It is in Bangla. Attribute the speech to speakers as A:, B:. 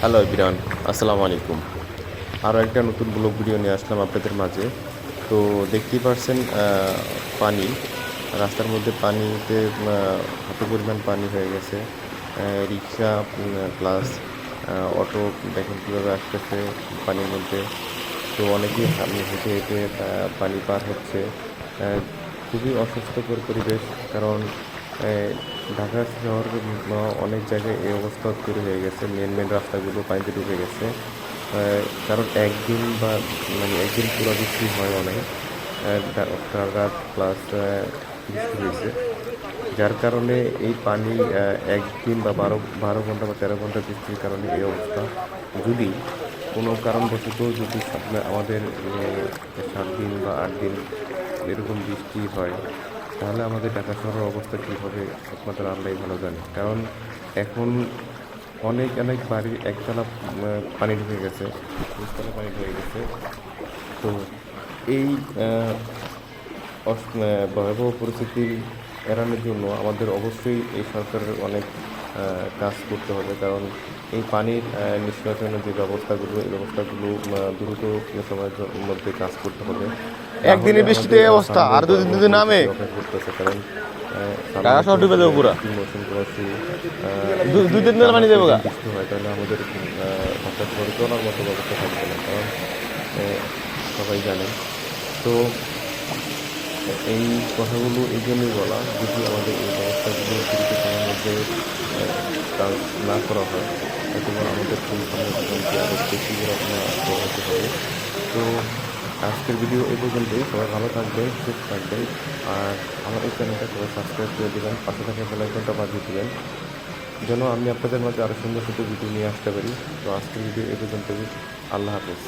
A: হ্যালো এভরিওয়ান, আসসালামু আলাইকুম। আরও একটা নতুন ব্লগ ভিডিও নিয়ে আসলাম আপনাদের মাঝে। তো দেখতেই পারছেন পানি, রাস্তার মধ্যে পানিতে কত পরিমাণ পানি হয়ে গেছে। রিক্সা প্লাস অটো দেখেন কীভাবে আসতেছে পানির মধ্যে। তো অনেকেই হেঁটে হেঁটে পানি পার হচ্ছে। খুবই অস্বাস্থ্যকর পরিবেশ, কারণ আহ, ঢাকা শহরের অনেক জায়গায় এই অবস্থা তৈরি হয়ে গেছে। মেন মেন রাস্তাগুলো পানিতে ঢুকে গেছে। কারণ একদিন বা একদিন পুরো বৃষ্টি হয় অনেক, রাত প্লাস বৃষ্টি হয়েছে, যার কারণে এই পানি একদিন বা বারো বারো ঘন্টা বা 13 ঘন্টা বৃষ্টির কারণে এই অবস্থা। যদি কোনো কারণবশত যদি আমাদের 7 দিন বা 8 দিন এরকম বৃষ্টি হয়, তাহলে আমাদের ঢাকা শহরের অবস্থা কী হবে একমাত্র আল্লাহই ভালো জানে। কারণ এখন অনেক অনেক বাড়ির একতলা পানি ঢুকে গেছে, নিচতলা পানি ঢুকে গেছে। তো এই ভয়াবহ পরিস্থিতি এড়ানোর জন্য আমাদের অবশ্যই এই সরকারের অনেক কাজ করতে হবে। কারণ এই পানির নিষ্কাশনের যে ব্যবস্থাগুলো, এই ব্যবস্থাগুলো দ্রুত সময়ের মধ্যে কাজ করতে হবে। না হলে
B: একদিনের বৃষ্টিতে
A: আমাদের
B: এই অবস্থা,
A: সামনে
B: আর দুই দিন
A: ভয়াবহ
B: যদি নামে
A: পরিস্থিতি অপেক্ষা করতেছে। কারণ
B: ঢাকা
A: সামনে
B: শহর
A: তো
B: ডুবে যাবো পুরা।
A: বৃষ্টির মৌসুম পুরো শুরু। যদি
B: দুই তিন দিনের
A: টানা
B: পানি দেবো গা।
A: কয়েকদিন বৃষ্টি হয়, তাহলে আমাদের ঢাকা শহরে চলার মতো ব্যবস্থা থাকবে না। কারণ সবাই জানেন। তো এই কথাগুলো এই জন্যই বলা, যদি আমাদের এই ব্যবস্থাগুলো দ্রুত সময়ের মধ্যে কাজ না করা হয়, হয়তো বা আমাদের এই সামনের জীবনকে আরও বেশি প্রভাবিত হবে। তো আজকের ভিডিও এই পর্যন্তই। সবাই ভালো থাকবেন, সুস্থ থাকবেন, আর আমার এই চ্যানেলটা সবাই সাবস্ক্রাইব করে দেবেন, পাশে থাকা বেল আইকনটা বাজিয়ে দেবেন, যেন আমি আপনাদের মাঝে আরও সুন্দর সুন্দর ভিডিও নিয়ে আসতে পারি। তো আজকের ভিডিও এই পর্যন্তই। আল্লাহ হাফেজ।